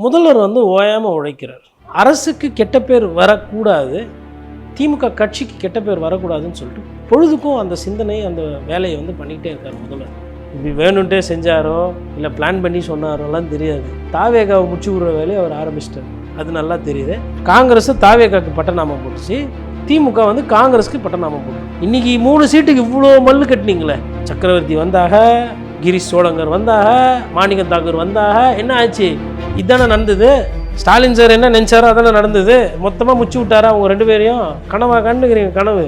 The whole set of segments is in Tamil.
முதல்வர் வந்து ஓயாமல் உழைக்கிறார். அரசுக்கு கெட்ட பேர் வரக்கூடாது, திமுக கட்சிக்கு கெட்ட பேர் வரக்கூடாதுன்னு சொல்லிட்டு பொழுதுக்கும் அந்த சிந்தனை அந்த வேலையை வந்து பண்ணிக்கிட்டே இருக்கார் முதல்வர். இப்படி வேணுன்ட்டே செஞ்சாரோ இல்லை பிளான் பண்ணி சொன்னாரோலாம் தெரியாது. தாவேகாவை முடிச்சு விடுற வேலையை அவர் ஆரம்பிச்சிட்டார். அது நல்லா தெரியுது. காங்கிரஸ் தாவேகாவுக்கு பட்டநாமம் போட்டுச்சு, திமுக வந்து காங்கிரஸுக்கு பட்டநாமம் போட்டு இன்னைக்கு 3 சீட்டுக்கு இவ்வளோ மல்லு கட்டினீங்களே. சக்கரவர்த்தி வந்தாக, கிரீஷ் சோழங்கர் வந்தாக, மாணிக்கம் தாக்கூர் வந்தாக, என்ன ஆச்சு? இதுதானே நடந்தது. ஸ்டாலின் சார் என்ன நினச்சாரோ அதானே நடந்தது. மொத்தமாக முச்சு விட்டாரா அவங்க 2 பேரையும்? கனவா கண்டுக்கிறீங்க? கனவு.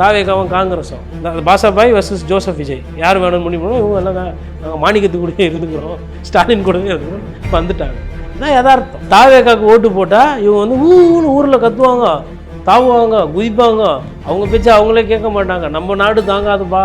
தாவேகாவும் காங்கிரஸும், பாசாபாய் வர்சஸ் ஜோசப் விஜய், யார் வேணும்னு முடிவு பண்ணோம். இவங்க எல்லாம் நாங்கள் மாணிக்கத்து கூடவே இருந்துக்கிறோம், ஸ்டாலின் கூடவே இருந்துக்கிறோம், வந்துட்டாங்க. இதான் யதார்த்தம். தாவேகாவுக்கு ஓட்டு போட்டால் இவங்க வந்து ஊன்னு ஊரில் கத்துவாங்க, தாவுவாங்க, குதிப்பாங்க. அவங்க பேச்சு அவங்களே கேட்க மாட்டாங்க. நம்ம நாடு தாங்காதுப்பா,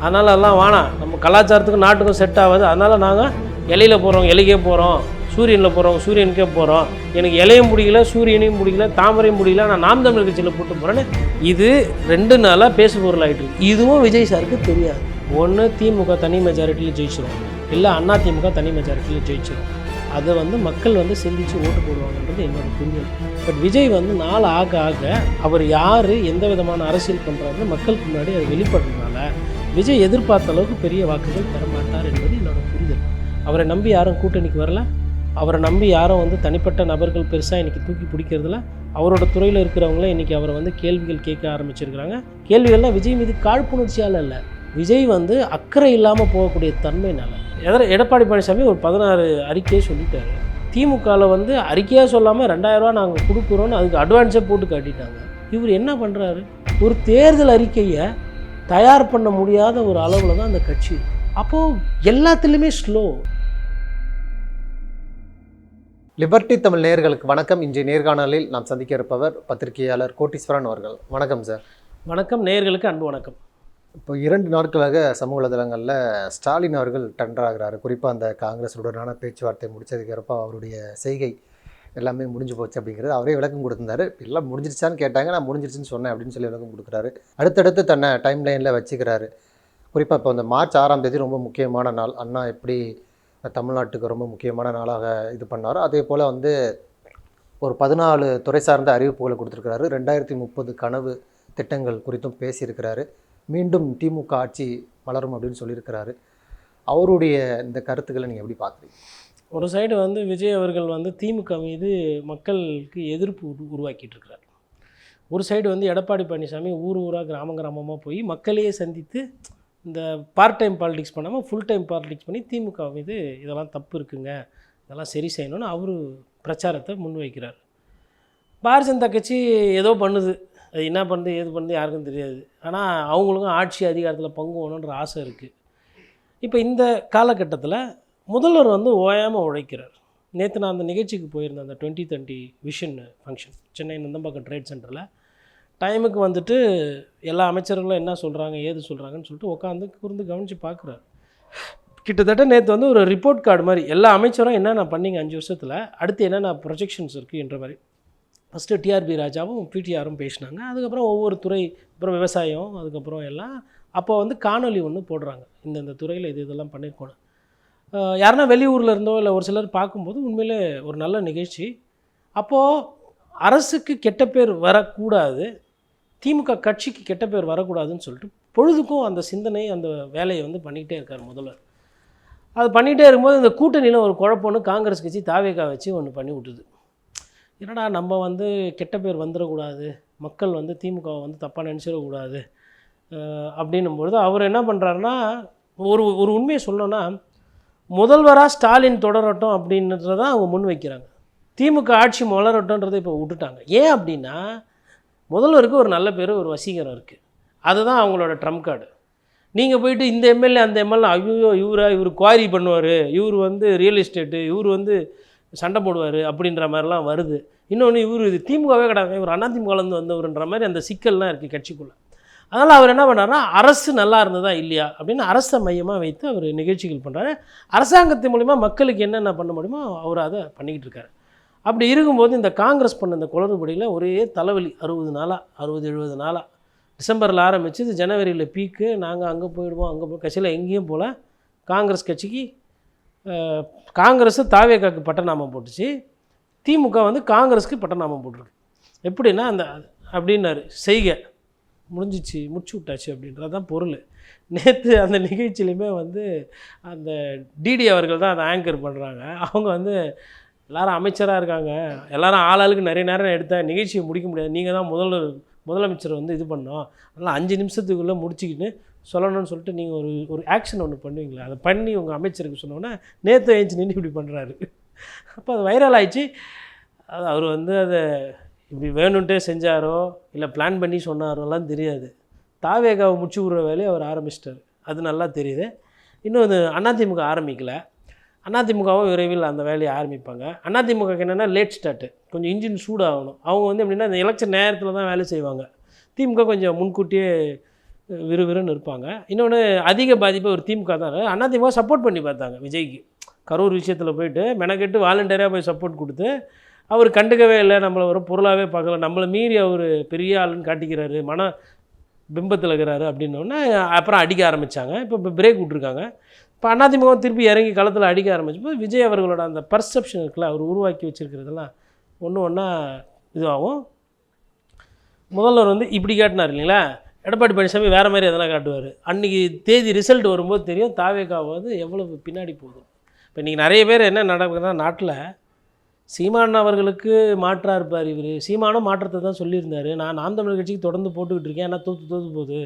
அதனால எல்லாம் வேணாம், நம்ம கலாச்சாரத்துக்கும் நாட்டுக்கும் செட் ஆகாது, அதனால் நாங்கள் இலையில் போகிறோம் இலைக்கே போகிறோம், சூரியனில் போகிறோம் சூரியனுக்கே போகிறோம், எனக்கு இலையும் பிடிக்கல சூரியனையும் பிடிக்கல தாமரையும் பிடிக்கல, நான் நாம் தமிழ் கட்சியில் போட்டு போகிறேன்னு இது 2 நாளாக பேசு பொருள் ஆகிட்டு. இதுவும் விஜய் சாருக்கு தெரியாது. ஒன்று திமுக தனி மெஜாரிட்டியில் ஜெயிச்சிடும், இல்லை அண்ணா திமுக தனி மெஜாரிட்டியில் ஜெயிச்சிடும். அதை வந்து மக்கள் வந்து சிந்திச்சு ஓட்டு போடுவாங்கன்றது என்னோட புரிதல். பட் விஜய் வந்து நாள் ஆக ஆக அவர் யார் எந்த விதமான அரசியல் பண்ணுறாருன்னு மக்களுக்கு முன்னாடி அது வெளிப்படுறதுனால விஜய் எதிர்பார்த்த அளவுக்கு பெரிய வாக்குகள் தரமாட்டார் என்பது என்னோட புரிதல். அவரை நம்பி யாரும் கூட்டணிக்கு வரல, அவரை நம்பி யாரும் வந்து தனிப்பட்ட நபர்கள் பெருசாக இன்றைக்கி தூக்கி பிடிக்கிறதுல, அவரோட துறையில் இருக்கிறவங்களே இன்றைக்கி அவரை வந்து கேள்விகள் கேட்க ஆரம்பிச்சிருக்கிறாங்க. கேள்விகள்லாம் விஜய் மீது காழ்ப்புணர்ச்சியால் இல்லை, விஜய் வந்து அக்கறை இல்லாமல் போகக்கூடிய தன்மைனால. எடப்பாடி பழனிசாமி ஒரு 16 அறிக்கையை சொல்லிட்டாரு. திமுகவில் வந்து அறிக்கையாக சொல்லாமல் 2000 ரூபா நாங்கள் கொடுக்குறோன்னு அதுக்கு அட்வான்ஸே போட்டு காட்டிட்டாங்க. இவர் என்ன பண்ணுறாரு? ஒரு தேர்தல் அறிக்கையை தயார் பண்ண முடியாத ஒரு அளவில் தான் அந்த கட்சி. அப்போது எல்லாத்துலேயுமே ஸ்லோ. லிபர்ட்டி தமிழ் நேயர்களுக்கு வணக்கம். இன்றைய நேர்காணலில் நாம் சந்திக்க இருப்பவர் பத்திரிகையாளர் கோட்டீஸ்வரன் அவர்கள். வணக்கம் சார். வணக்கம். நேயர்களுக்கு அன்பு வணக்கம். இப்போ 2 நாட்களாக சமூக வலைதளங்களில் ஸ்டாலின் அவர்கள் டெண்டராகிறாரு. குறிப்பாக அந்த காங்கிரஸுடனான பேச்சுவார்த்தை முடிச்சதுக்கிறப்ப அவருடைய செய்கை எல்லாமே முடிஞ்சு போச்சு அப்படிங்கிறது அவரே விளக்கம் கொடுத்துருந்தாரு. எல்லாம் முடிஞ்சிருச்சான்னு கேட்டாங்க, நான் முடிஞ்சிருச்சுன்னு சொன்னேன் அப்படின்னு சொல்லி விளக்கம் கொடுக்குறாரு. அடுத்தடுத்து தன்னை டைம் லைனில் வச்சுக்கிறாரு. குறிப்பாக இப்போ இந்த மார்ச் 6ஆம் தேதி ரொம்ப முக்கியமான நாள், அண்ணா எப்படி தமிழ்நாட்டுக்கு ரொம்ப முக்கியமான நாளாக இது பண்ணாரோ அதே போல் வந்து ஒரு 14 துறை சார்ந்த அறிவிப்புகளை கொடுத்துருக்கிறாரு. 2030 கனவு திட்டங்கள் குறித்தும் பேசியிருக்கிறாரு. மீண்டும் திமுக ஆட்சி மலரும் அப்படின்னு சொல்லியிருக்கிறாரு. அவருடைய இந்த கருத்துக்களை நீங்கள் எப்படி பார்க்குறீங்க? ஒரு சைடு வந்து விஜய் அவர்கள் வந்து திமுக மீது மக்களுக்கு எதிர்ப்பு உருவாக்கிட்டு இருக்கிறார். ஒரு சைடு வந்து எடப்பாடி பழனிசாமி ஊராக கிராமமாக போய் மக்களையே சந்தித்து இந்த பார்ட் டைம் பாலிடிக்ஸ் பண்ணாமல் ஃபுல் டைம் பாலிடிக்ஸ் பண்ணி திமுக மீது இதெல்லாம் தப்பு இருக்குங்க, இதெல்லாம் சரி செய்யணும்னு அவர் பிரச்சாரத்தை முன்வைக்கிறார். பாரதிய ஜனதா கட்சி ஏதோ பண்ணுது, அது என்ன பண்ணுது ஏது பண்ணுது யாருக்கும் தெரியாது. ஆனால் அவங்களுக்கும் ஆட்சி அதிகாரத்தில் பங்கு வேணுன்ற ஆசை இருக்குது. இப்போ இந்த காலகட்டத்தில் முதல்வர் வந்து ஓயாமல் உழைக்கிறார். நேற்று நான் அந்த நிகழ்ச்சிக்கு போயிருந்தேன், அந்த 2030 vision function Chennai Nandambakkam trade சென்டரில். டைமுக்கு வந்துட்டு எல்லா அமைச்சர்களும் என்ன சொல்கிறாங்க ஏது சொல்கிறாங்கன்னு சொல்லிட்டு உட்காந்து கூர்ந்து கவனித்து பார்க்குறாரு. கிட்டத்தட்ட நேற்று வந்து ஒரு ரிப்போர்ட் கார்டு மாதிரி எல்லா அமைச்சரும் என்னென்ன பண்ணிங்க 5 வருஷத்தில், அடுத்து என்னென்ன ப்ரொஜெக்ஷன்ஸ் இருக்குன்ற மாதிரி. ஃபஸ்ட்டு டிஆர்பி ராஜாவும் பிடிஆரும் பேசினாங்க. அதுக்கப்புறம் ஒவ்வொரு துறை, அப்புறம் விவசாயம், அதுக்கப்புறம் எல்லாம். அப்போ வந்து காணொலி ஒன்று போடுறாங்க, இந்த துறையில் இதெல்லாம் பண்ணியிருக்கோன்னு. யாருன்னா வெளியூரில் இருந்தோ இல்லை ஒரு சிலர் பார்க்கும்போது உண்மையிலே ஒரு நல்ல நிகழ்ச்சி. அப்போது அரசுக்கு கெட்ட பேர் வரக்கூடாது, திமுக கட்சிக்கு கெட்ட பேர் வரக்கூடாதுன்னு சொல்லிட்டு பொழுதுக்கும் அந்த சிந்தனை அந்த வேலையை வந்து பண்ணிக்கிட்டே இருக்கார் முதல்வர். அது பண்ணிகிட்டே இருக்கும்போது இந்த கூட்டணியில் ஒரு குழப்பம்னு காங்கிரஸ் கட்சி தாவேகா வச்சு ஒன்று பண்ணி விட்டுது. என்னடா நம்ம வந்து கெட்ட பேர் வந்துடக்கூடாது, மக்கள் வந்து திமுகவை வந்து தப்பாக நினச்சிடக்கூடாது அப்படின்னும்பொழுது அவர் என்ன பண்ணுறாருன்னா, ஒரு உண்மையை சொல்லணும்னா, முதல்வராக ஸ்டாலின் தொடரட்டும் அப்படின்றதான் அவங்க முன் வைக்கிறாங்க. திமுக ஆட்சி மலரட்டும்ன்றதை இப்போ விட்டுட்டாங்க. ஏன் அப்படின்னா முதல்வருக்கு ஒரு நல்ல பேர், ஒரு வசீகரம் இருக்குது, அதுதான் அவங்களோட ட்ரம்ப் கார்டு. நீங்கள் போயிட்டு இந்த எம்எல்ஏ அந்த எம்எல்ஏ ஐயோ இவர் குவாரி பண்ணுவார், இவர் வந்து ரியல் எஸ்டேட்டு, இவர் வந்து சண்டை போடுவார் அப்படின்ற மாதிரிலாம் வருது. இன்னொன்று இவர் இது திமுகவே கிடையாது, இவர் அதிமுகலேருந்து வந்தவருன்ற மாதிரி அந்த சிக்கல்லாம் இருக்குது கட்சிக்குள்ளே. அதனால் அவர் என்ன பண்ணுறாருன்னா, அரசு நல்லா இருந்ததா இல்லையா அப்படின்னு அரசை மையமாக வைத்து அவர் நிகழ்ச்சிகள் பண்ணுறாரு. அரசாங்கத்தின் மூலிமா மக்களுக்கு என்னென்ன பண்ண முடியுமோ அவர் அதை பண்ணிக்கிட்டு இருக்காரு. அப்படி இருக்கும்போது இந்த காங்கிரஸ் பண்ண இந்த குளறுபடியில் ஒரே தலைவலி 60-70 நாளாக டிசம்பரில் ஆரம்பித்து இது ஜனவரியில் பீக்கு. நாங்கள் அங்கே போயிடுவோம் அங்கே போய் கட்சியில் எங்கேயும் போல் காங்கிரஸ் கட்சிக்கு காங்கிரஸ் தாவேகாவுக்கு பட்டநாமம் போட்டுச்சு, திமுக வந்து காங்கிரஸுக்கு பட்டநாமம் போட்டிருக்கு. எப்படின்னா அந்த அப்படின்னாரு செய்க முடிஞ்சிச்சு, முடிச்சு விட்டாச்சு அப்படின்றது தான் பொருள். நேற்று அந்த நிகழ்ச்சியிலையுமே வந்து அந்த டிடி அவர்கள் தான் அதை ஆங்கர் பண்ணுறாங்க. அவங்க வந்து எல்லாரும் அமைச்சராக இருக்காங்க, எல்லாரும் ஆளாளுக்கு நிறைய நேரம் எடுத்தால் நிகழ்ச்சியை முடிக்க முடியாது, நீங்கள் தான் முதலமைச்சர் வந்து இது பண்ணோம், அதனால் 5 நிமிஷத்துக்குள்ளே முடிச்சுக்கிட்டு சொல்லணும்னு சொல்லிட்டு நீங்கள் ஒரு ஆக்ஷன் ஒன்று பண்ணுவீங்களா, அதை பண்ணி உங்கள் அமைச்சருக்கு சொன்னோன்னா நேற்று ஏஞ்சி நின்று இப்படி பண்ணுறாரு. அப்போ அது வைரல் ஆயிடுச்சு. அது அவர் வந்து அதை இப்படி வேணுன்ட்டே செஞ்சாரோ இல்லை பிளான் பண்ணி சொன்னாரோலாம் தெரியாது. தாவேகாவை முடிச்சு விடுற வேலையை அவர் ஆரம்பிச்சிட்டார், அது நல்லா தெரியுது. இன்னும் அது அதிமுக ஆரம்பிக்கலை. அதிமுகவும் விரைவில் அந்த வேலையை ஆரம்பிப்பாங்க. அதிமுகக்கு என்னென்னா லேட் ஸ்டார்ட்டு, கொஞ்சம் இன்ஜின் சூடாகணும். அவங்க வந்து எப்படின்னா இந்த எலெக்ஷன் நேரத்தில் தான் வேலை செய்வாங்க. திமுக கொஞ்சம் முன்கூட்டியே விறுவிறுன்னு இருப்பாங்க. இன்னொன்று அதிக பாதிப்பு ஒரு திமுக தான். அதிமுக சப்போர்ட் பண்ணி பார்த்தாங்க விஜய்க்கு. கரூர் விஷயத்தில் போயிட்டு மெனக்கெட்டு வாலண்டியராக போய் சப்போர்ட் கொடுத்து அவர் கண்டுக்கவே இல்லை, நம்மளை ஒரு பொருளாகவே பார்க்கல, நம்மளை மீறி அவர் பெரிய ஆளுன்னு காட்டிக்கிறாரு, மன பிம்பத்தில் இருக்கிறாரு அப்படின்னோடனே அப்புறம் அடிக்க ஆரம்பித்தாங்க. இப்போ பிரேக் விட்ருக்காங்க. இப்போ அதிமுக திருப்பி இறங்கி களத்தில் அடிக்க ஆரம்பிச்சப்போ விஜய் அவர்களோட அந்த பர்செப்ஷன் இருக்குல்ல, அவர் உருவாக்கி வச்சுருக்கிறதெல்லாம் ஒன்று ஒன்றா இதுவாகும். முதல்வர் வந்து இப்படி காட்டினார் இல்லைங்களா, எடப்பாடி பழனிசாமி வேறு மாதிரி எதனா காட்டுவார். அன்றைக்கி தேதி ரிசல்ட் வரும்போது தெரியும் தாவேகாவை வந்து எவ்வளவு பின்னாடி போகுது. இப்போ இன்றைக்கி நிறைய பேர் என்ன நடக்குதுன்னா, நாட்டில் சீமான் அவர்களுக்கு மாற்றாக இருப்பார் இவர். சீமானும் மாற்றத்தை தான் சொல்லியிருந்தார். நான் தமிழர் கட்சிக்கு தொடர்ந்து போட்டுக்கிட்டு இருக்கேன், ஆனால் தோற்று போகுது,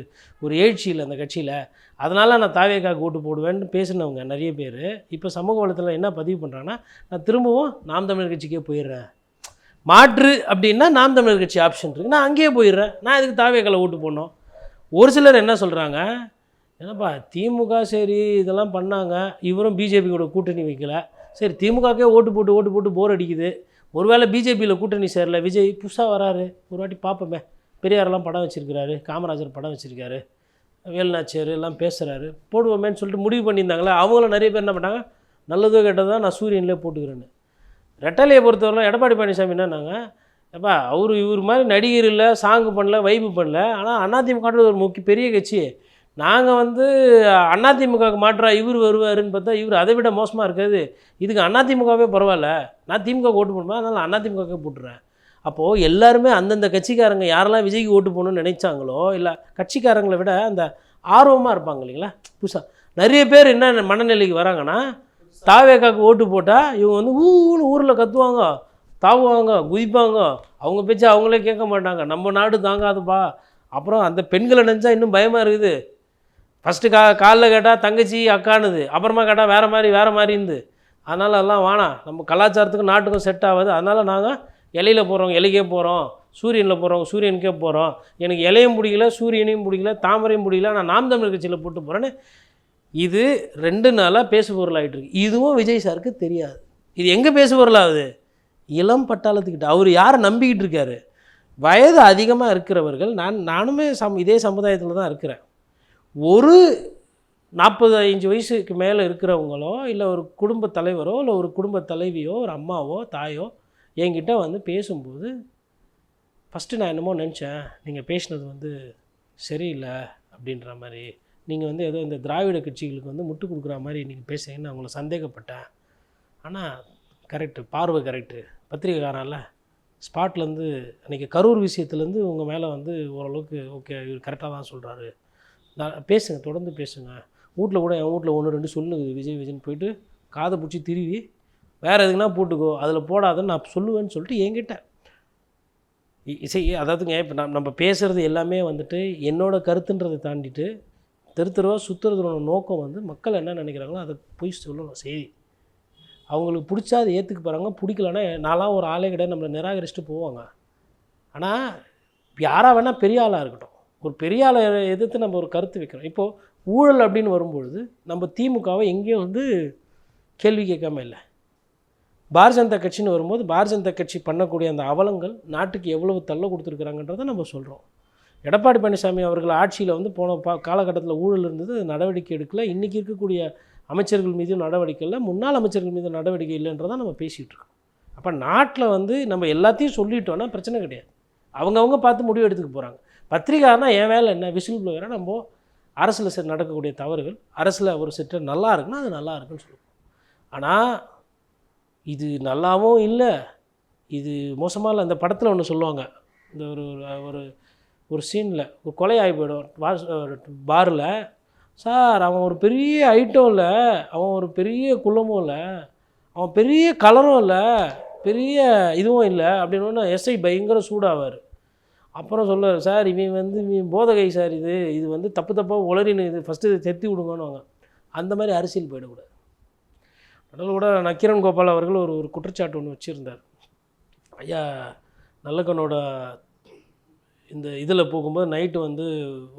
ஒரு எழுச்சியில் அந்த கட்சியில், அதனால் நான் தாவேகாவுக்கு ஓட்டு போடுவேன்னு பேசினவங்க நிறைய பேர் இப்போ சமூக வளத்தில் என்ன பதிவு பண்ணுறாங்கன்னா, நான் திரும்பவும் நாம் தமிழர் கட்சிக்கே போயிடுறேன், மாற்று அப்படின்னா நாம் தமிழர் கட்சி ஆப்ஷன் இருக்குது, நான் அங்கேயே போயிடுறேன், நான் இதுக்கு தாவேகாவில் ஓட்டு போடணும். ஒரு சிலர் என்ன சொல்கிறாங்க, என்னப்பா திமுக சரி இதெல்லாம் பண்ணாங்க, இவரும் பிஜேபி கூட கூட்டணி வைக்கல, சரி திமுகக்கே ஓட்டு போட்டு போர் அடிக்குது, ஒருவேளை பிஜேபியில் கூட்டணி சேரல, விஜய் புதுசாக வராரு, ஒரு வாட்டி பார்ப்போமே, பெரியாரெல்லாம் படம் வச்சுருக்கிறாரு, காமராஜர் படம் வச்சுருக்காரு, வேலுநாச்சியார் எல்லாம் பேசுகிறாரு, போடுவோமேன்னு சொல்லிட்டு முடிவு பண்ணியிருந்தாங்களே. அவங்களும் நிறைய பேர் என்ன பண்ணாங்க, நல்லதோ கெட்டதோ நான் சூரியன்லேயே போட்டுக்கிறேன்னு. ரெட்டலையை பொறுத்தவரை எடப்பாடி பழனிசாமி என்னன்னாங்க, எப்பா அவர் இவர் மாதிரி நடிகர் இல்லை, சாங்கு பண்ணல, வைப்பு பண்ணல, ஆனால் அதிமுக ஒரு பெரிய கட்சி, நாங்கள் வந்து அதிமுகவுக்கு மாற்றா இவர் வருவாருன்னு பார்த்தா இவர் அதை விட மோசமாக இருக்காது, இதுக்கு அதிமுகவே பரவாயில்ல, நான் திமுக ஓட்டு போடுவேன், அதனால் அதிமுகவே போட்டுறேன். அப்போது எல்லாருமே அந்தந்த கட்சிக்காரங்க யாரெல்லாம் விஜய்க்கு ஓட்டு போடணும்னு நினைச்சாங்களோ, இல்லை கட்சிக்காரங்களை விட அந்த ஆர்வமாக இருப்பாங்க இல்லைங்களா, புதுசாக நிறைய பேர் என்ன மனநிலைக்கு வராங்கன்னா, தாவேகாவுக்கு ஓட்டு போட்டால் இவங்க வந்து ஊரில் கத்துவாங்க, தாவுவாங்க, குதிப்பாங்க, அவங்க பேச்சு அவங்களே கேட்க மாட்டாங்க, நம்ம நாடு தாங்காதுப்பா. அப்புறம் அந்த பெண்களை நினச்சா இன்னும் பயமாக இருக்குது. ஃபஸ்ட்டு காலில் கேட்டால் தங்கச்சி அக்கானுது, அப்புறமா கேட்டால் வேறு மாதிரி இருந்து, அதனால் எல்லாம் வேணாம், நம்ம கலாச்சாரத்துக்கும் நாட்டுக்கும் செட் ஆகாது, அதனால் நாங்கள் இலையில் போகிறோம் இலைக்கே போகிறோம், சூரியனில் போகிறோம் சூரியனுக்கே போகிறோம், எனக்கு இலையும் பிடிக்கல சூரியனையும் பிடிக்கல தாமரையும் பிடிக்கல, நான் நாம் தமிழர் கட்சியில் போட்டு போகிறேன்னு இது 2 நாளாக பேசு பொருளாகிட்டு இருக்கு. இதுவும் விஜய் சாருக்கு தெரியாது. இது எங்கே பேசு பொருளாகுது, இளம் பட்டாளத்துக்கிட்ட. அவர் யாரை நம்பிக்கிட்டு இருக்காரு, வயது அதிகமாக இருக்கிறவர்கள். நானுமே இதே சமுதாயத்தில் தான் இருக்கிறேன். ஒரு 45 வயசுக்கு மேலே இருக்கிறவங்களோ, இல்லை ஒரு குடும்ப தலைவரோ, இல்லை ஒரு குடும்ப தலைவியோ, ஒரு அம்மாவோ தாயோ என்கிட்ட வந்து பேசும்போது ஃபஸ்ட்டு நான் என்னமோ நினச்சேன், நீங்கள் பேசினது வந்து சரியில்லை அப்படின்ற மாதிரி, நீங்கள் வந்து ஏதோ இந்த திராவிட கட்சிகளுக்கு வந்து முட்டு கொடுக்குற மாதிரி நீங்கள் பேசுகிறீங்கன்னு அவங்கள சந்தேகப்பட்டேன். ஆனால் கரெக்டு, பார்வை கரெக்டு, பத்திரிகைக்காரன்ல ஸ்பாட்லேருந்து அன்றைக்கி கரூர் விஷயத்துலேருந்து உங்கள் மேலே வந்து ஓரளவுக்கு ஓகே இவர் கரெக்டாக தான் சொல்கிறாரு, நான் பேசுங்க, தொடர்ந்து பேசுங்க, வீட்டில் கூட என் வீட்டில் 1-2 சொல்லுங்க விஜய்னு போயிட்டு காதை பிடிச்சி திருவி வேறு எதுக்குன்னா போட்டுக்கோ, அதில் போடாதுன்னு நான் சொல்லுவேன்னு சொல்லிட்டு என்கிட்ட அதாவதுங்க. இப்போ நம்ம பேசுகிறது எல்லாமே வந்துட்டு என்னோடய கருத்துன்றதை தாண்டிட்டு தெருவாக சுற்றுறதோட நோக்கம் வந்து மக்கள் என்ன நினைக்கிறாங்களோ அதை போய் சொல்லணும் செய்தி. அவங்களுக்கு பிடிச்சா அதை ஏற்றுக்க போகிறாங்க, பிடிக்கலன்னா நான்லாம் ஒரு ஆளே கிடையாது, நம்மளை நிராகரிச்சுட்டு போவாங்க. ஆனால் யாராக வேணால் பெரிய ஆளாக இருக்கட்டும், ஒரு பெரிய ஆளை எதிர்த்து நம்ம ஒரு கருத்து வைக்கிறோம். இப்போது ஊழல் அப்படின்னு வரும்பொழுது நம்ம திமுகவை எங்கேயும் வந்து கேள்வி கேட்காம இல்லை. பாரதிய ஜனதா கட்சின்னு வரும்போது பாரதிய ஜனதா கட்சி பண்ணக்கூடிய அந்த அவலங்கள் நாட்டுக்கு எவ்வளவு தள்ள கொடுத்துருக்குறாங்கன்றதை நம்ம சொல்கிறோம். எடப்பாடி பழனிசாமி அவர்கள் ஆட்சியில் வந்து போன காலகட்டத்தில் ஊழல் இருந்தது, நடவடிக்கை எடுக்கல. இன்றைக்கி இருக்கக்கூடிய அமைச்சர்கள் மீது நடவடிக்கை இல்லை, முன்னாள் அமைச்சர்கள் மீது நடவடிக்கை இல்லைன்றதை நம்ம பேசிகிட்டு இருக்கோம். அப்போ நாட்டில் வந்து நம்ம எல்லாத்தையும் சொல்லிட்டோன்னா பிரச்சனை கிடையாது, அவங்கவுங்க பார்த்து முடிவு எடுத்துக்க போகிறாங்க. பத்திரிகாரனா என் வேலை என்ன, விசில் ப்ளோவராக நம்ம அரசில் நடக்கக்கூடிய தவறுகள், அரசில் ஒரு செட்டு நல்லா இருக்குன்னா அது நல்லா இருக்குன்னு சொல்லுவோம். ஆனால் இது நல்லாவும் இல்லை இது மோசமாக அந்த படத்தில் ஒன்று சொல்லுவாங்க, இந்த ஒரு ஒரு ஒரு சீனில் ஒரு கொலை ஆகி போயிடும் பாரில். சார் அவன் ஒரு பெரிய ஐட்டம் இல்லை, அவன் ஒரு பெரிய குள்ளமும் இல்லை, அவன் பெரிய கலரும் இல்லை, பெரிய இதுவும் இல்லை அப்படின்னு எஸ்ஐ பயங்கர சூடாவார். அப்புறம் சொல்லுவார், சார் இவன் போதகை சார், இது வந்து தப்பாக உளறின்னு, இது ஃபஸ்ட்டு இதை தெத்தி விடுங்கன்னு. அந்த மாதிரி அரசியல் போயிடக்கூடாது. நடுவில் கூட நக்கீரன் கோபால் அவர்கள் ஒரு குற்றச்சாட்டு ஒன்று வச்சுருந்தார். ஐயா நல்லக்கண்ணோட இந்த இதில் போகும்போது நைட்டு வந்து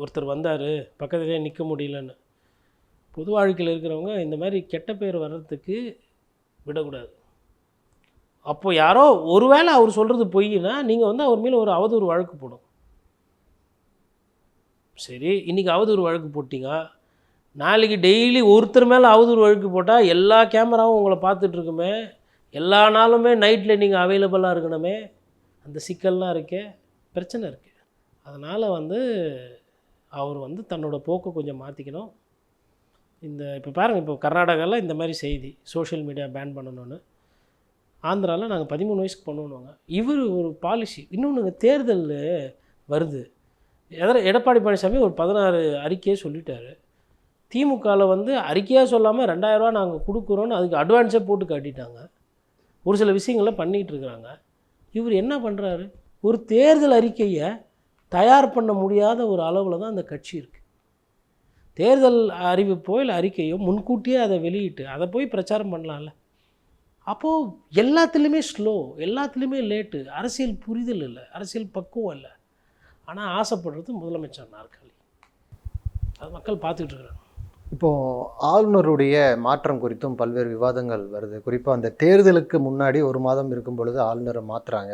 ஒருத்தர் வந்தார், பக்கத்துலேயே நிற்க முடியலன்னு. பொது வாழ்க்கையில் இருக்கிறவங்க இந்த மாதிரி கெட்ட பேர் வர்றதுக்கு விடக்கூடாது. அப்போது யாரோ ஒருவேளை அவர் சொல்கிறது பொய்னா நீங்கள் வந்து அவர் மேலே ஒரு அவதூறு வழக்கு போடும். சரி, இன்றைக்கி அவதூறு வழக்கு போட்டிங்க, நாளைக்கு டெய்லி ஒருத்தர் மேலே அவதூறு வழக்கு போட்டால் எல்லா கேமராவும் உங்களை பார்த்துட்ருக்குமே, எல்லா நாளுமே நைட்டில் நீங்கள் அவைலபிளாக இருக்கணுமே, அந்த சிக்கல்லாம் இருக்கே, பிரச்சனை இருக்குது. அதனால் வந்து அவர் வந்து தன்னோட போக்கை கொஞ்சம் மாற்றிக்கணும். இப்போ பாருங்கள், இப்போ கர்நாடகாவில் இந்த மாதிரி செய்தி, சோஷியல் மீடியா பேன் பண்ணணுன்னு. ஆந்திராவில் நாங்கள் 13 வயசுக்கு பண்ணுவோங்க. இவர் ஒரு பாலிசி. இன்னொன்று, தேர்தல் வருது. எடப்பாடி பழனிசாமி ஒரு 16 அறிக்கையே சொல்லிட்டார். திமுகவில் வந்து அறிக்கையாக சொல்லாமல் 2000 ரூபா நாங்கள் கொடுக்குறோன்னு அதுக்கு அட்வான்ஸே போட்டு காட்டிட்டாங்க. ஒரு சில விஷயங்களை பண்ணிகிட்டு இருக்கிறாங்க. இவர் என்ன பண்ணுறாரு, ஒரு தேர்தல் அறிக்கையை தயார் பண்ண முடியாத ஒரு அளவில் தான் அந்த கட்சி இருக்குது. தேர்தல் அறிவிப்போ இல்லை அறிக்கையோ முன்கூட்டியே அதை வெளியிட்டு அதை போய் பிரச்சாரம் பண்ணலாம்ல. அப்போது எல்லாத்துலேயுமே ஸ்லோ, எல்லாத்துலேயுமே லேட்டு. அரசியல் புரிதல் இல்லை, அரசியல் பக்குவம் இல்லை. ஆனால் ஆசைப்படுறது முதலமைச்சர் நாற்காலி. அது மக்கள் பார்த்துக்கிட்டு இருக்கிறாங்க. இப்போது ஆளுநருடைய மாற்றம் குறித்தும் பல்வேறு விவாதங்கள் வருது. குறிப்பாக அந்த தேர்தலுக்கு முன்னாடி 1 மாதம் இருக்கும் பொழுது ஆளுநரை மாற்றுறாங்க.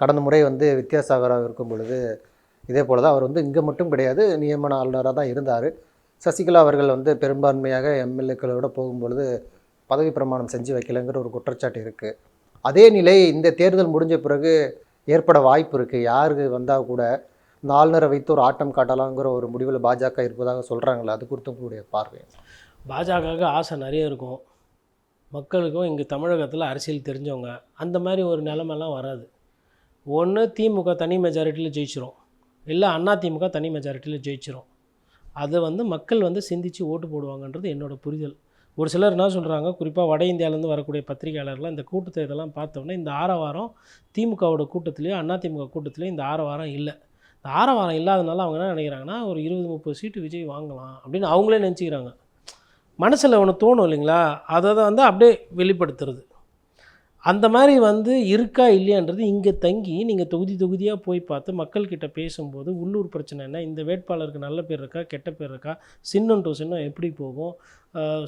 கடந்த முறை வந்து வித்யாசாகராக இருக்கும் பொழுது இதே போல் தான். அவர் வந்து இங்கே மட்டும் கிடையாது, நியமன ஆளுநராக தான் இருந்தார். சசிகலா அவர்கள் வந்து பெரும்பான்மையாக எம்எல்ஏக்களோடு போகும்பொழுது பதவி பிரமாணம் செஞ்சு வைக்கலைங்கிற ஒரு குற்றச்சாட்டு இருக்குது. அதே நிலை இந்த தேர்தல் முடிஞ்ச பிறகு ஏற்பட வாய்ப்பு இருக்குது. யாருக்கு வந்தால் கூட இந்த ஆளுநரை வைத்து ஒரு ஆட்டம் காட்டலாங்கிற ஒரு முடிவில் பாஜக இருப்பதாக சொல்கிறாங்களே, அது குறித்து உங்களுடைய பார்வை? பாஜகவுக்கு ஆசை நிறைய இருக்கும். மக்களுக்கும் இங்கே தமிழகத்தில் அரசியல் தெரிஞ்சவங்க அந்த மாதிரி ஒரு நிலைமைலாம் வராது. ஒன்று திமுக தனி மெஜாரிட்டியில் ஜெயிச்சிரும், இல்லை அதிமுக தனி மெஜாரிட்டியில் ஜெயிச்சிரும். அதை வந்து மக்கள் வந்து சிந்தித்து ஓட்டு போடுவாங்கன்றது என்னோடய புரிதல். ஒரு சிலர் என்ன சொல்கிறாங்க, குறிப்பாக வட இந்தியாவிலேருந்து வரக்கூடிய பத்திரிகையாளர்லாம் இந்த கூட்டத்தை இதெல்லாம் பார்த்தோன்னே இந்த ஆரவாரம் திமுகவோட கூட்டத்திலேயோ அதிமுக கூட்டத்திலேயோ இந்த ஆரவாரம் இல்லை. இந்த ஆரவாரம் இல்லாதனால அவங்க என்ன நினைக்கிறாங்கன்னா, ஒரு 20-30 சீட்டு விஜய் வாங்கலாம் அப்படின்னு அவங்களே நினச்சிக்கிறாங்க. மனசில் ஒன்று தோணும் இல்லைங்களா, அதை வந்து அப்படியே வெளிப்படுத்துறது. அந்த மாதிரி வந்து இருக்கா இல்லையான்றது இங்கே தங்கி நீங்கள் தொகுதியாக போய் பார்த்து மக்கள்கிட்ட பேசும்போது உள்ளூர் பிரச்சனை என்ன, இந்த வேட்பாளருக்கு நல்ல பேர் இருக்கா கெட்ட பேர் இருக்கா, சின்னம் டு சின்னம் எப்படி போகும்,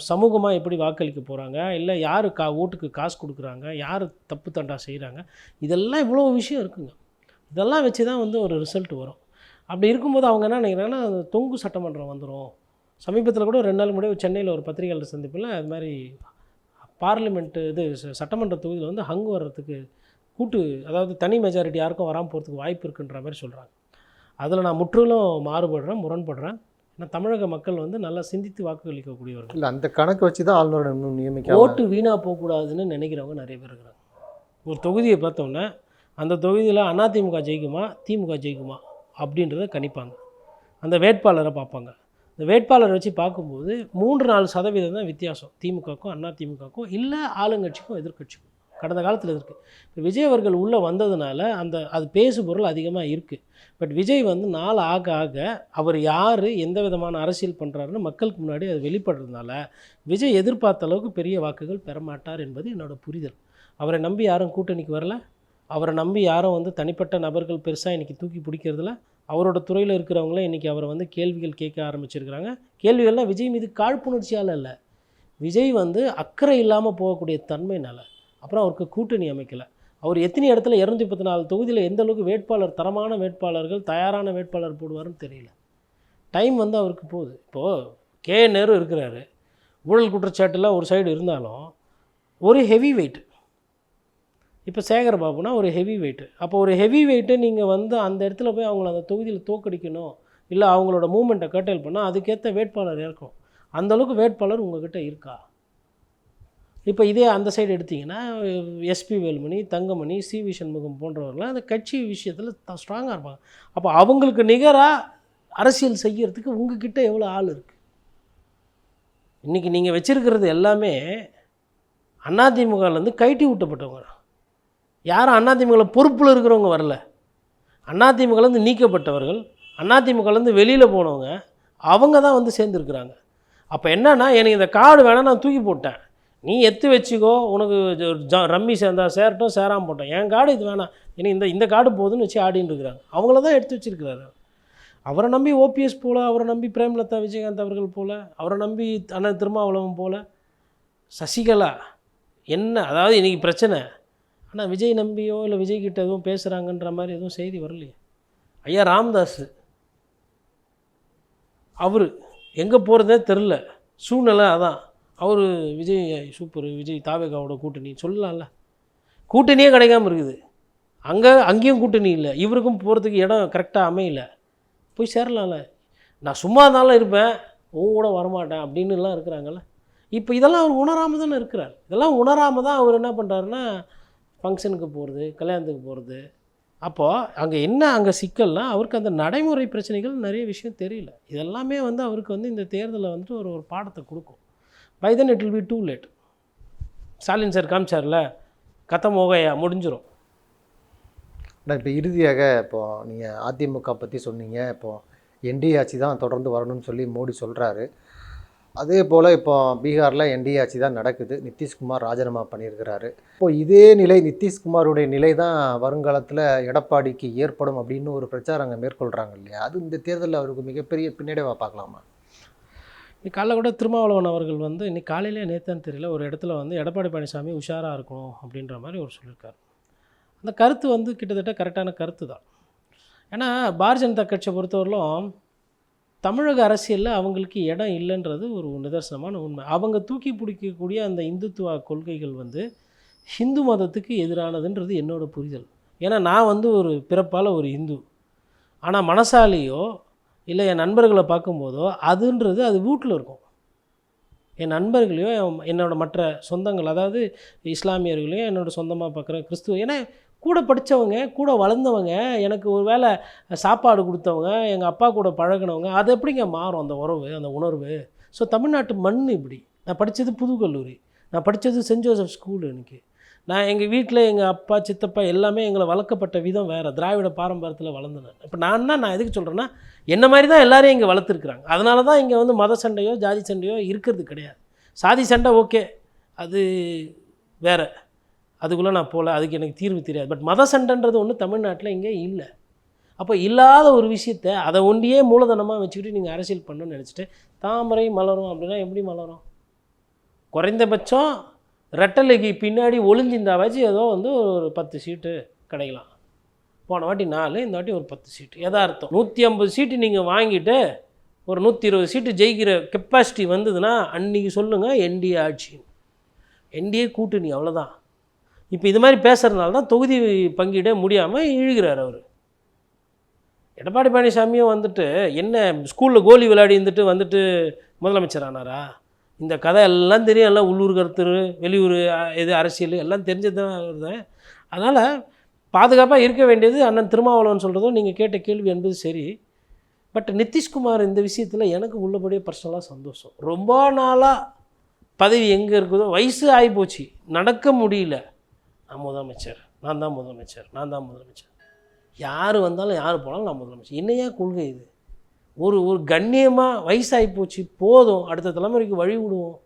சமூகமாக எப்படி வாக்களிக்க போகிறாங்க, இல்லை யார் ஓட்டுக்கு காசு கொடுக்குறாங்க, யார் தப்பு தண்டா செய்கிறாங்க, இதெல்லாம் இவ்வளோ விஷயம் இருக்குங்க. இதெல்லாம் வச்சு தான் வந்து ஒரு ரிசல்ட் வரும். அப்படி இருக்கும்போது அவங்க என்ன நினைக்கிறாங்கன்னா, தொங்கு சட்டமன்றம் வந்துடும். சமீபத்தில் கூட 2 நாள் முன்னாடி சென்னையில் ஒரு பத்திரிகையாளர் சந்திப்பில் அது மாதிரி பார்லிமெண்ட்டு சட்டமன்ற தொகுதியில் வந்து ஹங்கு வர்றதுக்கு அதாவது தனி மெஜாரிட்டி யாருக்கும் வராமல் போகிறதுக்கு வாய்ப்பு இருக்குன்ற மாதிரி சொல்கிறாங்க. அதில் நான் முற்றிலும் முரண்படுறேன். ஏன்னா தமிழக மக்கள் வந்து நல்லா சிந்தித்து வாக்குகளிக்கக்கூடியவர்கள். இல்லை, அந்த கணக்கு வச்சு தான் ஆளுநர் இன்னும் நியமிக்க ஓட்டு வீணாக போகக்கூடாதுன்னு நினைக்கிறவங்க நிறைய பேர் இருக்கிறாங்க. ஒரு தொகுதியை பார்த்தோன்னே அந்த தொகுதியில் அதிமுக ஜெயிக்குமா திமுக ஜெயிக்குமா அப்படின்றத கணிப்பாங்க. அந்த வேட்பாளரை பார்ப்பாங்க. இந்த வேட்பாளரை வச்சு பார்க்கும்போது 3-4% தான் வித்தியாசம் திமுகவுக்கும் அதிமுகவுக்கும், இல்லை ஆளுங்கட்சிக்கும் எதிர்கட்சிக்கும். கடந்த காலத்தில் இருக்குது. இப்போ விஜய் அவர்கள் உள்ளே வந்ததுனால அது பேசு பொருள் அதிகமாக இருக்குது. பட் விஜய் வந்து நாள் ஆக அவர் யார் எந்த விதமான அரசியல் பண்ணுறாருன்னு மக்களுக்கு முன்னாடி அது வெளிப்படுறதுனால விஜய் எதிர்பார்த்த அளவுக்கு பெரிய வாக்குகள் பெறமாட்டார் என்பது என்னோடய புரிதல். அவரை நம்பி யாரும் கூட்டணிக்கு வரல, அவரை நம்பி யாரும் வந்து தனிப்பட்ட நபர்கள் பெருசாக இன்றைக்கி தூக்கி பிடிக்கிறதில்ல. அவரோட துறையில் இருக்கிறவங்களே இன்றைக்கி அவரை வந்து கேள்விகள் கேட்க ஆரம்பிச்சிருக்கிறாங்க. கேள்விகள்லாம் விஜய் மீது காழ்ப்புணர்ச்சியால் இல்லை, விஜய் வந்து அக்கறை இல்லாமல் போகக்கூடிய தன்மைனால. அப்புறம் அவருக்கு கூட்டணி அமைக்கலை. அவர் எத்தனை இடத்துல 214 தொகுதியில் எந்த அளவுக்கு வேட்பாளர், தரமான வேட்பாளர்கள், தயாரான வேட்பாளர் போடுவார்னு தெரியல. டைம் வந்து அவருக்கு போகுது. இப்போது கே நேரு இருக்கிறாரு, ஊழல் குற்றச்சாட்டுலாம் ஒரு சைடு இருந்தாலும் ஒரு ஹெவி வெயிட். இப்போ சேகர்பாபுனா ஒரு ஹெவி வெயிட்டு. அப்போ ஒரு ஹெவி வெயிட்டை நீங்கள் வந்து அந்த இடத்துல போய் அவங்கள அந்த தொகுதியில் தோக்கடிக்கணும், இல்லை அவங்களோட மூமெண்ட்டை கர்டைல் பண்ணால் அதுக்கேற்ற வேட்பாளர் இருக்கும். அந்தளவுக்கு வேட்பாளர் உங்கள்கிட்ட இருக்கா? இப்போ இதே அந்த சைடு எடுத்திங்கன்னா எஸ்பி வேலுமணி, தங்கமணி, சி.வி. சண்முகம் போன்றவர்கள்லாம் அந்த கட்சி விஷயத்தில் ஸ்ட்ராங்காக இருப்பாங்க. அப்போ அவங்களுக்கு நிகராக அரசியல் செய்யறதுக்கு உங்ககிட்ட எவ்வளோ ஆள் இருக்குது? இன்றைக்கி நீங்கள் வச்சுருக்கிறது எல்லாமே அதிமுகலேருந்து கைட்டி விட்டப்பட்டவங்க. யாரும் அதிமுகவில் பொறுப்பில் இருக்கிறவங்க வரல. அதிமுகலேருந்து நீக்கப்பட்டவர்கள், அதிமுகலேருந்து வெளியில் போனவங்க, அவங்க தான் வந்து சேர்ந்துருக்குறாங்க. அப்போ என்னன்னா, எனக்கு இந்த கார்டு வேணால் நான் தூக்கி போட்டேன், நீ எடுத்து வச்சுக்கோ, உனக்கு ரம்மி சேர்ந்தா சேரட்டும், சேராமல் போட்டோம், என் கார்டு இது வேணாம், எனக்கு இந்த கார்டு போதுன்னு வச்சு ஆடின்னு இருக்கிறாங்க. அவங்கள தான் எடுத்து வச்சுருக்கிறாரு. அவரை நம்பி ஓபிஎஸ் போல், அவரை நம்பி பிரேமலதா விஜயகாந்த் அவர்கள் போல், அவரை நம்பி அண்ணன் திருமாவளவன் போல், சசிகலா என்ன, அதாவது இன்றைக்கி பிரச்சனை. ஆனால் விஜய் நம்பியோ இல்லை விஜய்கிட்ட எதுவும் பேசுகிறாங்கன்ற மாதிரி எதுவும் செய்தி வரலையே. ஐயா ராமதாஸ் அவர் எங்கே போகிறதே தெரில, சூழ்நிலை அதான். அவர் விஜய் சூப்பர், விஜய் தாவேகாவோட கூட்டணி சொல்லலாம்ல, கூட்டணியே கிடைக்காமல் இருக்குது. அங்கேயும் கூட்டணி இல்லை, இவருக்கும் போகிறதுக்கு இடம் கரெக்டாக அமையல, போய் சேரலாம்ல. நான் சும்மா இருந்தாலும் இருப்பேன், உன் கூட வரமாட்டேன் அப்படின்னுலாம் இருக்கிறாங்கல்ல. இப்போ இதெல்லாம் அவர் உணராமல் தானே இருக்கிறார். இதெல்லாம் உணராமல் தான் அவர் என்ன பண்ணுறாருன்னா ஃபங்க்ஷனுக்கு போகிறது, கல்யாணத்துக்கு போகிறது. அப்போது அங்கே சிக்கல்னால் அவருக்கு அந்த நடைமுறை பிரச்சனைகள் நிறைய விஷயம் தெரியல. இதெல்லாமே வந்து அவருக்கு வந்து இந்த தேர்தலில் வந்துட்டு ஒரு பாடத்தை கொடுக்கும். By then it will be too late. Stalin sir காமிச்சார்ல, கத்தம் ஓகையா முடிஞ்சிடும். இப்போ இறுதியாக இப்போது நீங்கள் அதிமுக பற்றி சொன்னீங்க. இப்போது என்டிஏ ஆட்சி தான் தொடர்ந்து வரணும்னு சொல்லி மோடி சொல்கிறாரு. அதே போல் இப்போ பீகாரில் என்டிஏ ஆட்சி தான் நடக்குது. நிதிஷ்குமார் ராஜினாமா பண்ணியிருக்கிறாரு. இப்போது இதே நிலை, நிதிஷ்குமாருடைய நிலை தான் வருங்காலத்தில் எடப்பாடிக்கு ஏற்படும் அப்படின்னு ஒரு பிரச்சாரம் அங்கே மேற்கொள்கிறாங்க இல்லையா? அது இந்த தேர்தலில் அவருக்கு மிகப்பெரிய பின்னடைவாக பார்க்கலாமா? இன்னைக்கு காலைல கூட திருமாவளவன் அவர்கள் வந்து இன்னைக்கு காலையிலே நேற்றான்னு தெரியல, ஒரு இடத்துல வந்து எடப்பாடி பழனிசாமி உஷாராக இருக்கணும் அப்படின்ற மாதிரி ஒரு சொல்லியிருக்காரு. அந்த கருத்து வந்து கிட்டத்தட்ட கரெக்டான கருத்து தான். ஏன்னா பாரதிய ஜனதா கட்சியை பொறுத்தவரையிலும் தமிழக அரசியலில் அவங்களுக்கு இடம் இல்லைன்றது ஒரு நிதர்சனமான உண்மை. அவங்க தூக்கி பிடிக்கக்கூடிய அந்த இந்துத்துவ கொள்கைகள் வந்து ஹிந்து மதத்துக்கு எதிரானதுன்றது என்னோடய புரிதல். ஏன்னா நான் வந்து ஒரு பிறப்பால் ஒரு இந்து, ஆனால் மனசாலியோ இல்லை என் நண்பர்களை பார்க்கும்போதோ அதுன்றது அது வீட்டில் இருக்கும். என் நண்பர்களையோ என்னோடய மற்ற சொந்தங்கள், அதாவது இஸ்லாமியர்களையும் என்னோடய சொந்தமாக பார்க்குற கிறிஸ்துவ, ஏன்னா கூட படித்தவங்க, கூட வளர்ந்தவங்க, எனக்கு ஒரு வேளை சாப்பாடு கொடுத்தவங்க, எங்கள் அப்பா கூட பழகினவங்க, அது எப்படிங்க மாறும் அந்த உறவு, அந்த உணர்வு? ஸோ தமிழ்நாட்டு மண் இப்படி. நான் படித்தது புது கல்லூரி, நான் படித்தது சென்ட் ஜோசப் ஸ்கூலு. எனக்கு நான் எங்கள் வீட்டில் எங்கள் அப்பா சித்தப்பா எல்லாமே எங்களை வளர்க்கப்பட்ட விதம் வேறு, திராவிட பாரம்பரியத்தில் வளர்ந்தேன். இப்போ நான் எதுக்கு சொல்கிறேன்னா, என்ன மாதிரி தான் எல்லோரையும் இங்கே வளர்த்துருக்குறாங்க. அதனால தான் இங்கே வந்து மத சண்டையோ ஜாதி சண்டையோ இருக்கிறது கிடையாது. சாதி சண்டை ஓகே, அது வேறு, அதுக்குள்ளே நான் போகல, அதுக்கு எனக்கு தீர்வு தெரியாது. பட் மத சண்டைன்றது ஒன்று தமிழ்நாட்டில் இங்கே இல்லை. அப்போ இல்லாத ஒரு விஷயத்தை அதை ஒண்டியே மூலதனமாக வச்சுக்கிட்டு நீங்கள் அரசியல் பண்ணணும்னு நினச்சிட்டு தாமரை மலரும் அப்படின்னா எப்படி மலரும்? குறைந்தபட்சம் ரெட்டலைக்கு பின்னாடி ஒளிஞ்சிருந்தாவாச்சு ஏதோ வந்து ஒரு 10 சீட்டு கிடைக்கலாம். போன வாட்டி 4, இந்த வாட்டி ஒரு 10 சீட்டு. எதார்த்தம் 150 சீட்டு நீங்கள் வாங்கிட்டு ஒரு 120 சீட்டு ஜெயிக்கிற கெப்பாசிட்டி வந்ததுன்னா அன்றைக்கி சொல்லுங்கள் என்டிஏ ஆட்சி, என்டிஏ கூட்டணி, அவ்வளோதான். இப்போ இது மாதிரி பேசுகிறதுனால தான் தொகுதி பங்கீடே முடியாமல் இழுகிறார் அவர். எடப்பாடி பழனிசாமியும் வந்துட்டு என்ன ஸ்கூலில் கோலி விளையாடி வந்துட்டு முதலமைச்சர் ஆனாரா? இந்த கதை எல்லாம் தெரியும், எல்லாம் உள்ளூர் கருத்து, வெளியூர் இது அரசியல் எல்லாம் தெரிஞ்சது தான் வருது. அதனால் பாதுகாப்பாக இருக்க வேண்டியது அண்ணன் திருமாவளவன் சொல்கிறதும் நீங்கள் கேட்ட கேள்வி என்பது சரி. பட் நிதிஷ்குமார் இந்த விஷயத்தில் எனக்கு உள்ளபடியே பர்சனலாக சந்தோஷம். ரொம்ப நாளாக பதவி எங்கே இருக்குதோ, வயசு ஆகிப்போச்சு, நடக்க முடியல, நான் முதலமைச்சர், நான் தான் முதலமைச்சர், யார் வந்தாலும் யார் போனாலும் நான் முதலமைச்சர், என்னையா கொள்கை இது? ஒரு கண்ணியமாக வயசாகி போச்சு, போதும், அடுத்த தலைமுறைக்கு வழி விடுவோம்,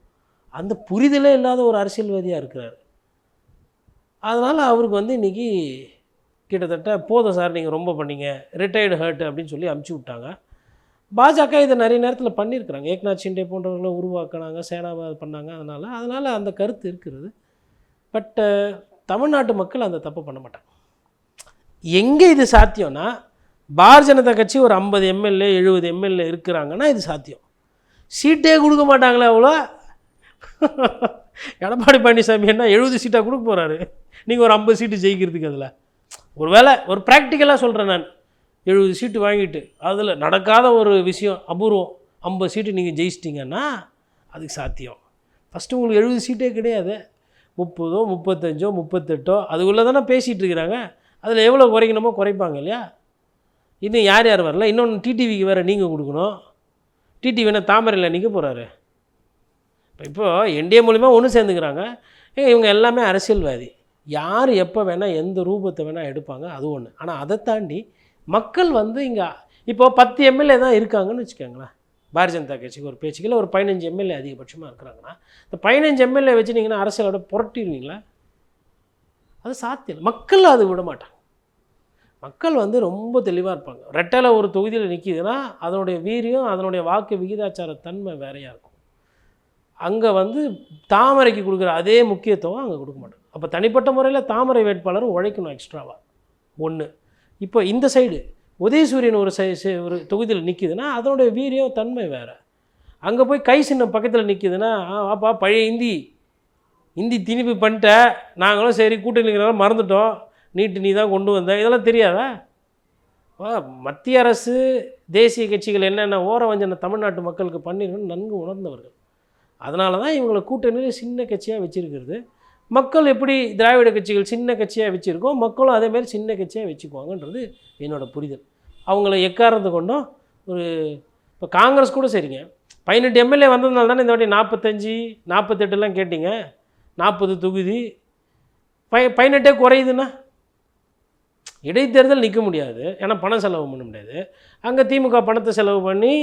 அந்த புரிதலே இல்லாத ஒரு அரசியல்வாதியாக இருக்கிறார். அதனால் அவருக்கு வந்து இன்றைக்கி கிட்டத்தட்ட போதும் சார், நீங்கள் ரொம்ப பண்ணீங்க, ரிட்டையர்டு ஹர்ட் அப்படின்னு சொல்லி அமுச்சு விட்டாங்க. பாஜக இதை நிறைய நேரத்தில் பண்ணியிருக்கிறாங்க, ஏக்நாத் ஷிண்டே போன்றவர்களை உருவாக்கினாங்க, சேனாபாத் பண்ணாங்க. அதனால் அந்த கருத்து இருக்கிறது. பட் தமிழ்நாட்டு மக்கள் அந்த தப்பு பண்ண மாட்டாங்க. எங்கே இது சாத்தியம்னா, பாரதிய ஜனதா கட்சி ஒரு 50 எம்எல்ஏ 70 எம்எல்ஏ இருக்கிறாங்கன்னா இது சாத்தியம். சீட்டே கொடுக்க மாட்டாங்களே அவ்வளோ. எடப்பாடி பழனிசாமி என்ன 70 சீட்டாக கொடுக்க போகிறாரு? நீங்கள் ஒரு 50 சீட்டு ஜெயிக்கிறதுக்கு அதில் ஒரு வேளை ஒரு ப்ராக்டிக்கலாக சொல்கிறேன் நான், 70 சீட்டு வாங்கிட்டு அதில் நடக்காத ஒரு விஷயம் அபூர்வம், 50 சீட்டு நீங்கள் ஜெயிச்சிட்டிங்கன்னா அதுக்கு சாத்தியம். ஃபஸ்ட்டு உங்களுக்கு 70 சீட்டே கிடையாது, 30, 35, 38 அதுக்குள்ளே தானே பேசிகிட்டு இருக்கிறாங்க. அதில் எவ்வளோ குறைக்கணுமோ குறைப்பாங்க இல்லையா? இன்னும் யார் யார் வரல? இன்னொன்று டிடிவிக்கு வேறு நீங்கள் கொடுக்கணும். டிடிவினா தாமரையில் நிற்க போகிறாரு. இப்போது என்டிஏ மூலிமா ஒன்று சேர்ந்துக்கிறாங்க. இவங்க எல்லாமே அரசியல்வாதி. யார் எப்போ வேணால் எந்த ரூபத்தை வேணால் எடுப்பாங்க, அது ஒன்று. ஆனால் அதை தாண்டி மக்கள் வந்து இங்கே இப்போது 10 எம்எல்ஏ தான் இருக்காங்கன்னு வச்சுக்கோங்களேன். பாரதிய ஜனதா கட்சிக்கு ஒரு பேச்சுக்கில் ஒரு 15 எம்எல்ஏ அதிகபட்சமாக இருக்கிறாங்கன்னா, இந்த 15 எம்எல்ஏ வச்சுட்டிங்கன்னா அரசியலோட புரட்டிடுவீங்களா? அது சாத்தியம். மக்கள் அது விட மாட்டாங்க. மக்கள் வந்து ரொம்ப தெளிவாக இருப்பாங்க. ரெட்டலை ஒரு தொகுதியில் நிற்கிதுன்னா அதனுடைய வீரியம், அதனுடைய வாக்கு விகிதாச்சார தன்மை வேறையாக இருக்கும். அங்கே வந்து தாமரைக்கு கொடுக்குற அதே முக்கியத்துவம் அங்கே கொடுக்க மாட்டாங்க. அப்போ தனிப்பட்ட முறையில் தாமரை வேட்பாளரும் உழைக்கணும் எக்ஸ்ட்ராவாக. ஒன்று. இப்போ இந்த சைடு உதயசூரியன் ஒரு தொகுதியில் நிற்கிதுன்னா அதனுடைய வீரியம் தன்மை வேறு. அங்கே போய் கை சின்னம் பக்கத்தில் நிற்கிதுன்னா, அப்பா பழைய இந்தி திணிப்பு பண்ணிட்ட, நாங்களும் சரி கூட்டணிங்கிறத மறந்துட்டோம், நீட்டு நீ தான் கொண்டு வந்த, இதெல்லாம் தெரியாதா? மத்திய அரசு தேசிய கட்சிகள் என்னென்ன ஓரவஞ்சனை தமிழ்நாட்டு மக்களுக்கு பண்ணிருக்குன்னு நன்கு உணர்ந்தவர்கள். அதனால தான் இவங்களை கூட்டணியில் சின்ன கட்சியாக வச்சுருக்கிறது. மக்கள் எப்படி திராவிட கட்சிகள் சின்ன கட்சியாக வச்சுருக்கோம், மக்களும் அதேமாதிரி சின்ன கட்சியாக வச்சுக்குவாங்கன்றது என்னோடய புரிதல். அவங்கள எக்காரத்து கொண்டும் ஒரு இப்போ காங்கிரஸ் கூட சரிங்க, 18 எம்எல்ஏ வந்ததுனால தானே இந்த வாட்டி 45, 48 கேட்டிங்க. 40 தொகுதி 18 குறையுதுன்னா இடைத்தேர்தல் நிற்க முடியாது, ஏன்னா பணம் செலவு பண்ண முடியாது. அங்கே திமுக பணத்தை செலவு பண்ணி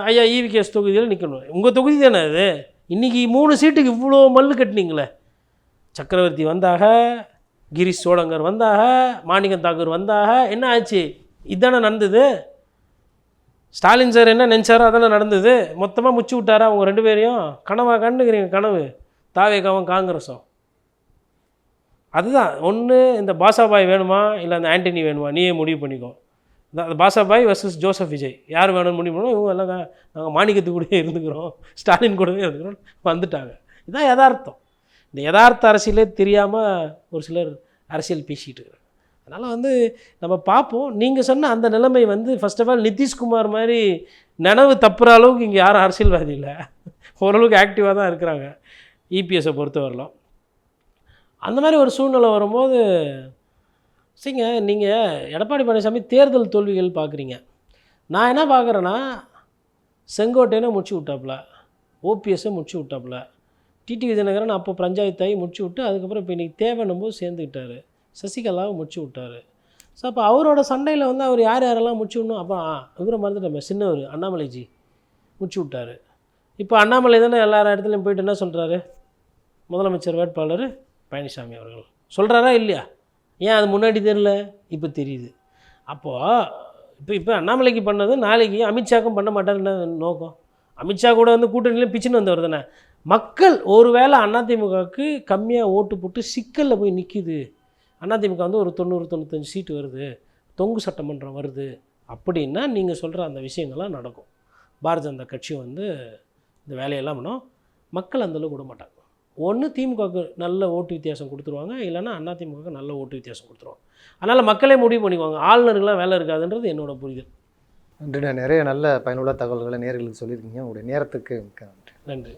ஐயா இவிகேஎஸ் தொகுதியில் நிற்கணும். உங்கள் தொகுதி தானே அது. இன்றைக்கி 3 சீட்டுக்கு இவ்வளோ மல்லு கட்டினீங்களே. சக்கரவர்த்தி வந்தாக, கிரீஷ் சோடங்கர் வந்தாக, மாணிக்கம் தாக்கூர் வந்தாக. என்ன ஆச்சு? இதுதானே நடந்தது. ஸ்டாலின் சார் என்ன நினச்சாரோ அதானே நடந்தது. மொத்தமாக முச்சு விட்டாரா அவங்க 2 பேரையும்? கனவா கண்டுக்கிறீங்க கனவு தாவேகாவும் காங்கிரஸும். அதுதான் ஒன்று. இந்த பாஷாபாய் வேணுமா இல்லை அந்த ஆண்டனி வேணுமா, நீயே முடிவு பண்ணிக்கோ. அந்த பாஷாபாய் வர்சஸ் ஜோசப் விஜய் யார் வேணும்னு முடிவு பண்ணோம். இவங்க எல்லாம் நாங்கள் மாணிக்கத்து கூடவே இருந்துக்கிறோம், ஸ்டாலின் கூடவே இருந்துக்கிறோம் வந்துட்டாங்க. இதுதான் யதார்த்தம். இந்த யதார்த்த அரசியலே தெரியாமல் ஒரு சிலர் அரசியல் பேசிகிட்டு இருக்கிறாங்க. அதனால் வந்து நம்ம பார்ப்போம். நீங்கள் சொன்ன அந்த நிலைமை வந்து ஃபர்ஸ்ட் ஆஃப் ஆல் நிதிஷ்குமார் மாதிரி நினைவு தப்புற அளவுக்கு இங்கே யாரும் அரசியல்வாதி இல்லை. ஓரளவுக்கு ஆக்டிவாக தான் இருக்கிறாங்க இபிஎஸை பொறுத்த வரலாம். அந்த மாதிரி ஒரு சூழ்நிலை வரும்போது சரிங்க, நீங்கள் எடப்பாடி பழனிசாமி தேர்தல் தோல்விகள் பார்க்குறீங்க. நான் என்ன பார்க்குறேன்னா, செங்கோட்டையனை முடிச்சு விட்டாப்புல, ஓபிஎஸ்ஸை முடிச்சு விட்டாப்புல, டிடிவி தினகரன் அப்போ பஞ்சாயத்தாகி முடிச்சு விட்டு அதுக்கப்புறம் இப்போ இன்றைக்கி தேவைன்னும் போது சேர்ந்துக்கிட்டாரு, சசிகலாவை முடிச்சு விட்டார். ஸோ அப்போ அவரோட சண்டையில் வந்து அவர் யார் யாரெல்லாம் முடிச்சு விடணும். அப்போ இவரை மறந்துட்டோமே, சின்னவர் அண்ணாமலைஜி முடிச்சு விட்டார். இப்போ அண்ணாமலை தானே எல்லா இடத்துலையும் போயிட்டு என்ன சொல்கிறாரு, முதலமைச்சர் வேட்பாளர் பழனிசாமி அவர்கள் சொல்கிறாரா இல்லையா? ஏன் அது முன்னாடி தெரியல, இப்போ தெரியுது. அப்போது இப்போ அண்ணாமலைக்கு பண்ணது நாளைக்கு அமித்ஷாக்கும் பண்ண மாட்டாருன்னு நோக்கம். அமித்ஷா கூட வந்து கூட்டணியில் பிச்சுன்னு வந்தவர் தானே. மக்கள் ஒருவேளை அதிமுகவுக்கு கம்மியாக ஓட்டு போட்டு சிக்கலில் போய் நிற்கிது, அதிமுக வந்து ஒரு 90-95 சீட்டு வருது, தொங்கு சட்டமன்றம் வருது அப்படின்னா நீங்கள் சொல்கிற அந்த விஷயங்கள்லாம் நடக்கும். பாரதிய ஜனதா கட்சி வந்து இந்த வேலையெல்லாம் பண்ணோம். மக்கள் அந்தளவுக்கு விட மாட்டாங்க. ஒன்று திமுகவுக்கு நல்ல ஓட்டு வித்தியாசம் கொடுத்துருவாங்க, இல்லைன்னா அதிமுகவுக்கு நல்ல ஓட்டு வித்தியாசம் கொடுத்துருவாங்க. அதனால் மக்களே முடிவு பண்ணிக்குவாங்க. ஆளுநர்களாம் வேலை இருக்காதுன்றது என்னோட புரிதல். நன்றி. நிறைய நல்ல பயனுள்ள தகவல்களை நேயர்களுக்கு சொல்லியிருக்கீங்க. உங்களுடைய நேரத்துக்கு மிக்க நன்றி. நன்றி.